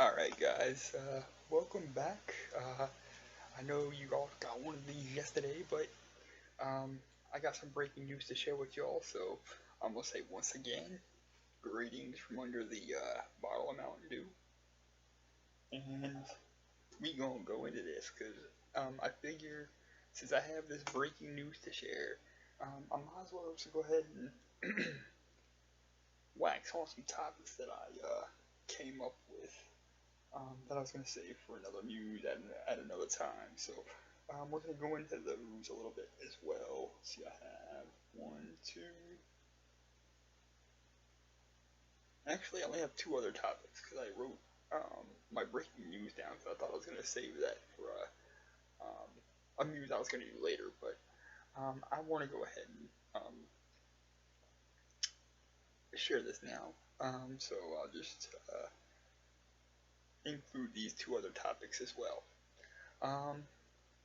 Alright guys, welcome back. I know you all got one of these yesterday, but I got some breaking news to share with y'all, so I'm gonna say once again, greetings from under the bottle of Mountain Dew, and we gonna go into this, because I figure since I have this breaking news to share, I might as well just go ahead and wax on some topics that I came up with that I was going to save for another muse at another time. So we're going to go into those a little bit as well. See, I have one, two. Actually, I only have two other topics because I wrote my breaking news down because I thought I was going to save that for a muse I was going to do later. But I want to go ahead and share this now. So I'll just include these two other topics as well.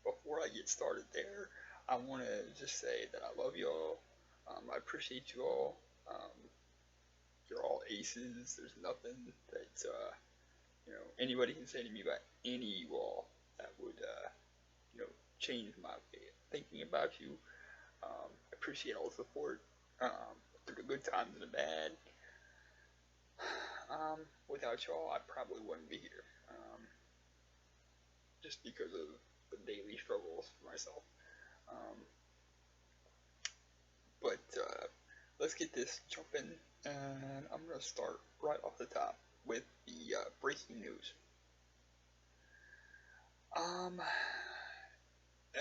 Before I get started there, I want to just say that I love y'all. I appreciate you all. You're all aces. There's nothing that anybody can say to me about any of you all that would change my way of thinking about you. I appreciate all the support through the good times and the bad. Without y'all, I probably wouldn't be here. Just because of the daily struggles for myself. Um, but let's get this jumping, and I'm going to start right off the top with the breaking news.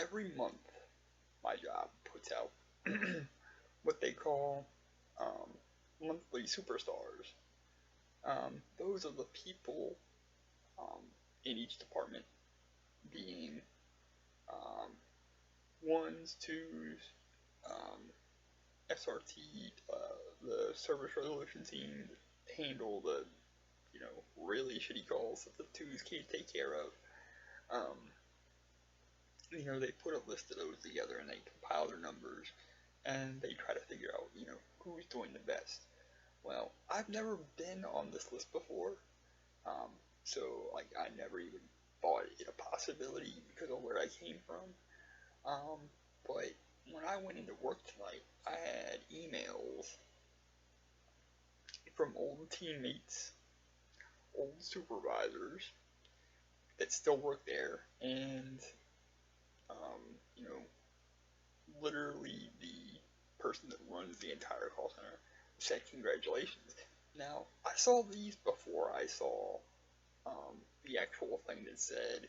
Every month, my job puts out what they call monthly superstars. Those are the people in each department being ones, twos, SRT, the service resolution team handle the really shitty calls that the twos can't take care of. They put a list of those together and they compile their numbers and they try to figure out who's doing the best. Well, I've never been on this list before, so like I never even thought it a possibility because of where I came from. But when I went into work tonight, I had emails from old teammates, old supervisors that still work there, and literally the person that runs the entire call center said congratulations. Now, I saw these before I saw the actual thing that said,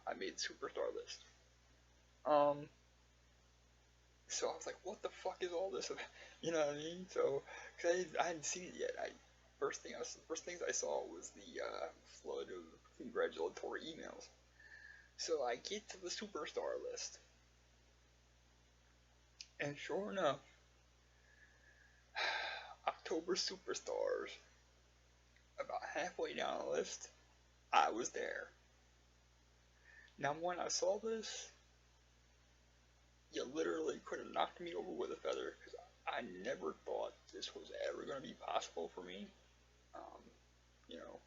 I made the superstar list. So I was like, what the fuck is all this about? You know what I mean? So, cause I hadn't seen it yet. First things I saw was the flood of congratulatory emails. So I get to the superstar list, and sure enough, October superstars. About halfway down the list, I was there. Now, when I saw this, you literally could have knocked me over with a feather because I never thought this was ever going to be possible for me. Um, you know,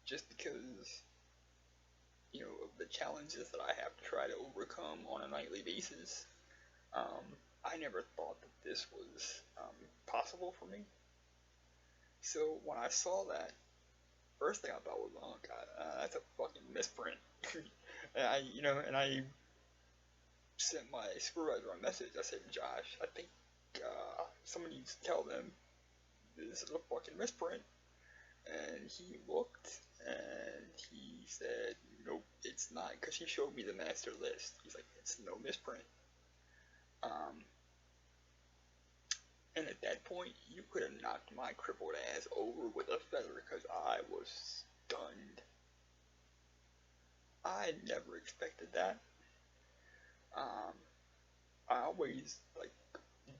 just because of the challenges that I have to try to overcome on a nightly basis. I never thought that this was possible for me. So when I saw that, first thing I thought was, oh god, that's a fucking misprint. and I sent my supervisor a message. I said, Josh, I think someone needs to tell them this is a fucking misprint. And he looked and he said, nope, it's not, because he showed me the master list. He's like, it's no misprint. And at that point, you could have knocked my crippled ass over with a feather because I was stunned. I never expected that. I always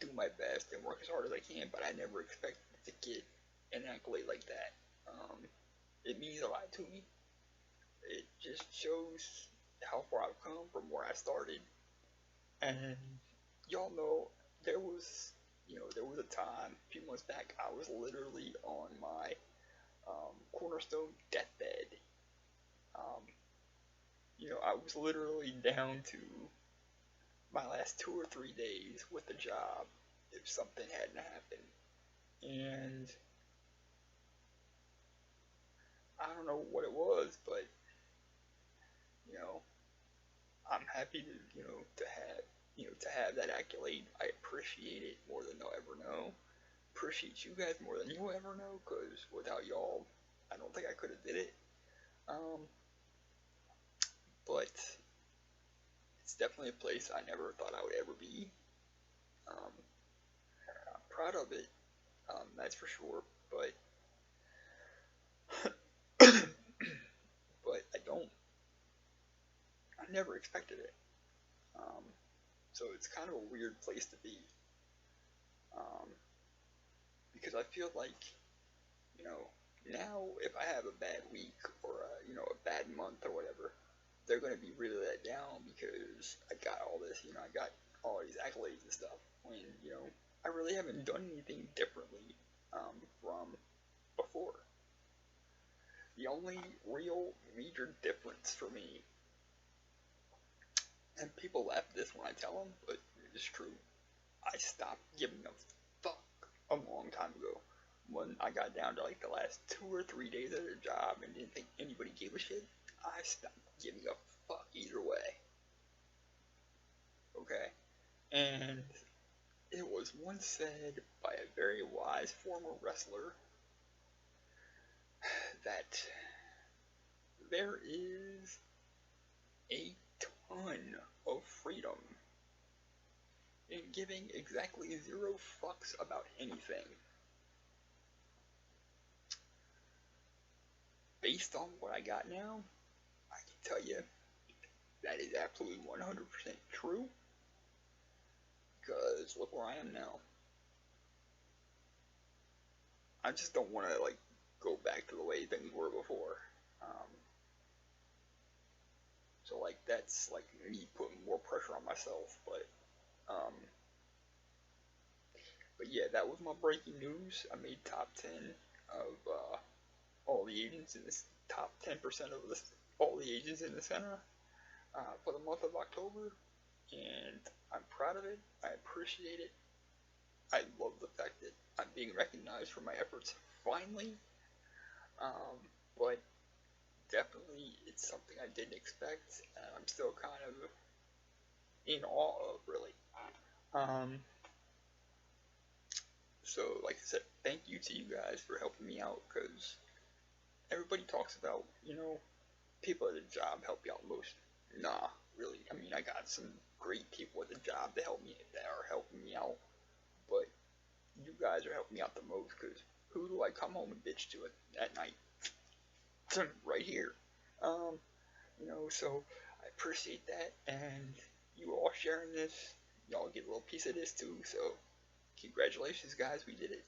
do my best and work as hard as I can, but I never expected to get an accolade like that. It means a lot to me. It just shows how far I've come from where I started. And y'all know there was a time a few months back I was literally on my Cornerstone deathbed. Um, I was literally down to my last 2 or 3 days with the job if something hadn't happened. And I don't know what it was, but you know, I'm happy to have that accolade. I appreciate it more than they'll ever know. Appreciate you guys more than you'll ever know, because without y'all, I don't think I could have did it. But it's definitely a place I never thought I would ever be. I'm proud of it, that's for sure. But but I never expected it. So it's kind of a weird place to be. Because I feel like, now if I have a bad week or a bad month or whatever, they're going to be really let down because I got all this, I got all these accolades and stuff. When, I really haven't done anything differently from before. The only real major difference for me, and people laugh at this when I tell them, but it's true, I stopped giving a fuck a long time ago. When I got down to like the last 2 or 3 days of the job and didn't think anybody gave a shit, I stopped giving a fuck either way. Okay? And it was once said by a very wise former wrestler that there is a ton of freedom in giving exactly 0 fucks about anything. Based on what I got now, I can tell you that is absolutely 100% true. Because look where I am now. I just don't want to go back to the way things were before. So that's me putting more pressure on myself. But yeah, that was my breaking news. I made top 10 of all the agents in this top 10% of all the agents in the center for the month of October, and I'm proud of it. I appreciate it. I love the fact that I'm being recognized for my efforts finally. But definitely it's something I didn't expect, and I'm still kind of in awe of, really. So like I said, thank you to you guys for helping me out, because everybody talks about, people at the job help you out most. Nah, really. I mean, I got some great people at the job that are helping me out, but you guys are helping me out the most, because who do I come home and bitch to at night? Right here. So I appreciate that, and you all sharing this, y'all get a little piece of this too, so congratulations, guys, we did it.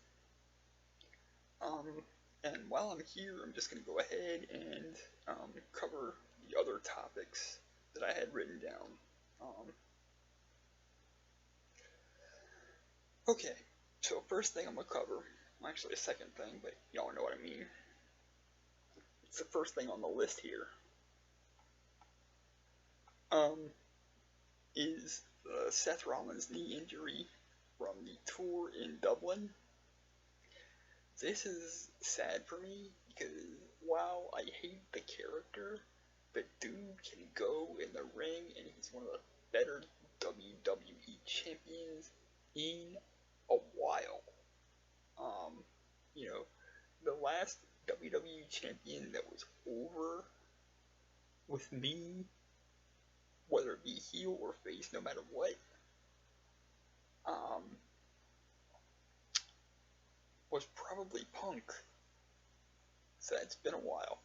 And while I'm here, I'm just going to go ahead and cover the other topics that I had written down. Okay, so first thing I'm going to cover, actually a second thing, but y'all know what I mean. It's the first thing on the list here. Is Seth Rollins' knee injury from the tour in Dublin. This is sad for me because while I hate the character, the dude can go in the ring and he's one of the better WWE champions in a while. The last WWE champion that was over with me, whether it be heel or face, no matter what, was probably Punk. So it's been a while.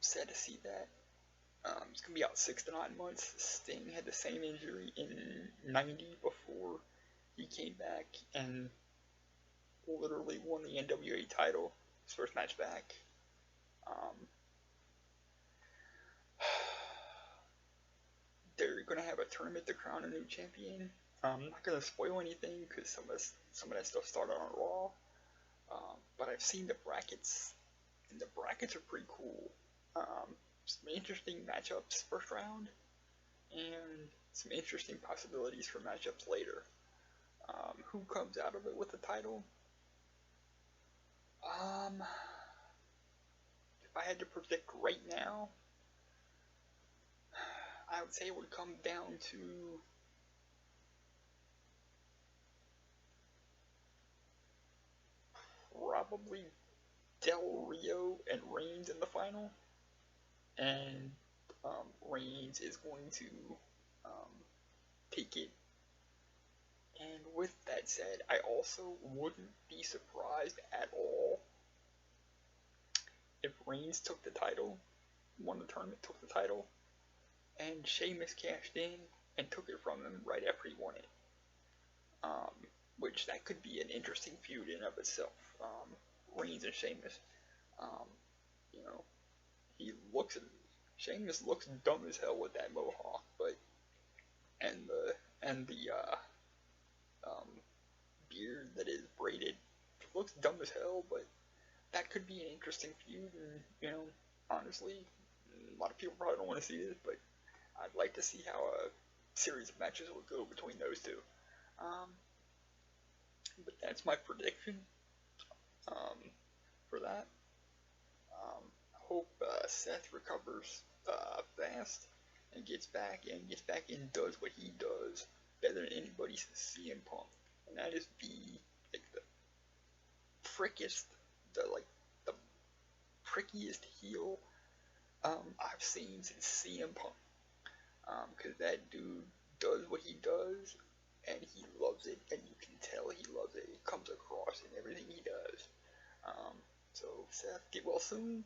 Sad to see that. It's going to be out 6 to 9 months. Sting had the same injury in 90 before he came back and literally won the NWA title, his first match back. They're going to have a tournament to crown a new champion. I'm not going to spoil anything because some of that stuff started on Raw. But I've seen the brackets, and the brackets are pretty cool. Some interesting matchups first round, and some interesting possibilities for matchups later. Who comes out of it with the title? If I had to predict right now, I would say it would come down to probably Del Rio and Reigns in the final, and Reigns is going to take it. And with that said, I also wouldn't be surprised at all if Reigns took the title, won the tournament, took the title, and Sheamus cashed in and took it from him right after he won it. Which that could be an interesting feud in of itself. Reigns and Sheamus. You know, Sheamus looks dumb as hell with that mohawk, but and the beard that is braided looks dumb as hell, but that could be an interesting feud. And honestly, a lot of people probably don't want to see this, but I'd like to see how a series of matches will go between those two. But that's my prediction for that. I hope Seth recovers fast and gets back and does what he does better than anybody since CM Punk, and that is be like the the prickiest heel I've seen since CM Punk. Because that dude does what he does, and he loves it, and you can tell he loves it. It comes across in everything he does. So Seth, get well soon.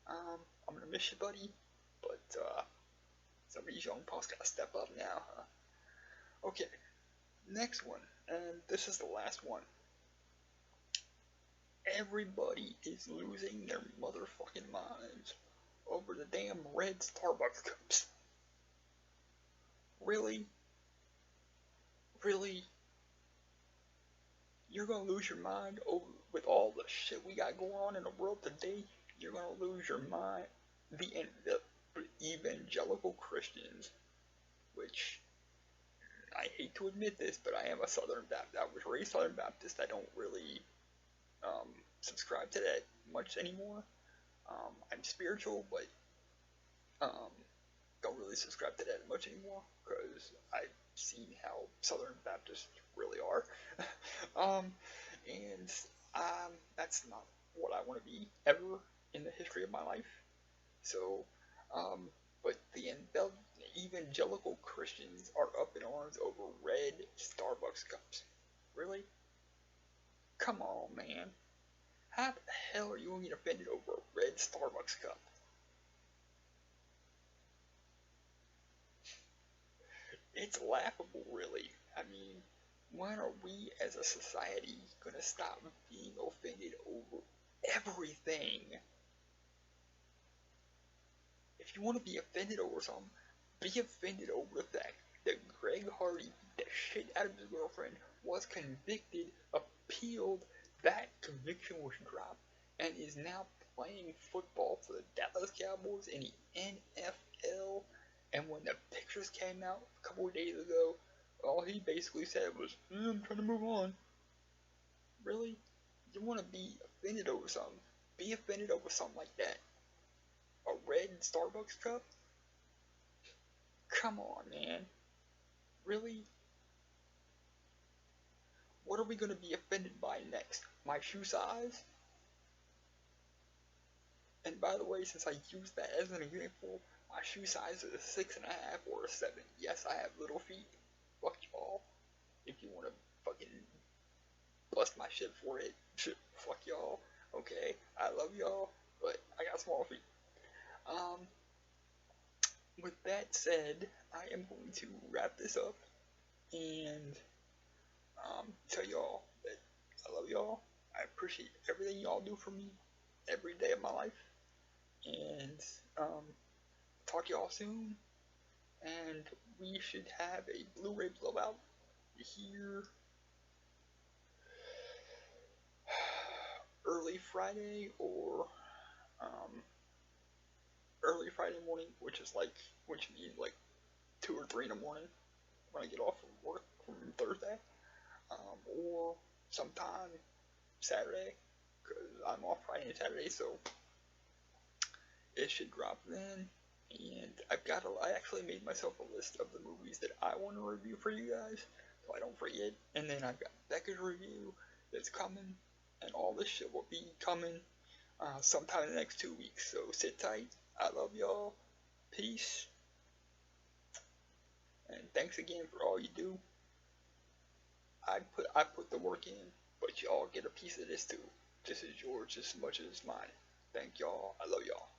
I'm gonna miss you, buddy, but some of these young punks gotta step up now, huh? Okay, next one, and this is the last one. Everybody is losing their motherfucking minds over the damn red Starbucks cups. Really? Really? You're gonna lose your mind over with all the shit we got going on in the world today? You're gonna lose your mind. The evangelical Christians, which I hate to admit this, but I am a Southern Baptist. I was raised Southern Baptist. I don't really subscribe to that much anymore. I'm spiritual, but don't really subscribe to that much anymore because I've seen how Southern Baptists really are. And that's not what I want to be ever in the history of my life. So, but the evangelical Christians are up in arms over red Starbucks cups. Really? Come on, man. How the hell are you going to get offended over a red Starbucks cup? It's laughable, really. I mean, when are we as a society going to stop being offended over everything? If you want to be offended over something, be offended over the fact that Greg Hardy beat the shit out of his girlfriend, was convicted, appealed, that conviction was dropped, and is now playing football for the Dallas Cowboys in the NFL. And when the pictures came out a couple of days ago, all he basically said was, I'm trying to move on. Really? You want to be offended over something? Be offended over something like that. A red Starbucks cup? Come on, man. Really? What are we going to be offended by next? My shoe size? And by the way, since I used that as an example, my shoe size is a 6.5 or a 7. Yes, I have little feet. Fuck y'all. If you want to fucking bust my shit for it, fuck y'all. Okay, I love y'all, but I got small feet. With that said, I am going to wrap this up and tell y'all that I love y'all. I appreciate everything y'all do for me every day of my life. And talk to y'all soon. And we should have a Blu-ray blowout here early Friday or um, early Friday morning, which means like 2 or 3 in the morning when I get off from work from Thursday, or sometime Saturday, because I'm off Friday and Saturday, so it should drop then. And I actually made myself a list of the movies that I want to review for you guys, so I don't forget. And then I've got Becca's review that's coming, and all this shit will be coming sometime in the next 2 weeks. So sit tight. I love y'all. Peace. And thanks again for all you do. I put the work in, but y'all get a piece of this too. This is yours as much as mine. Thank y'all. I love y'all.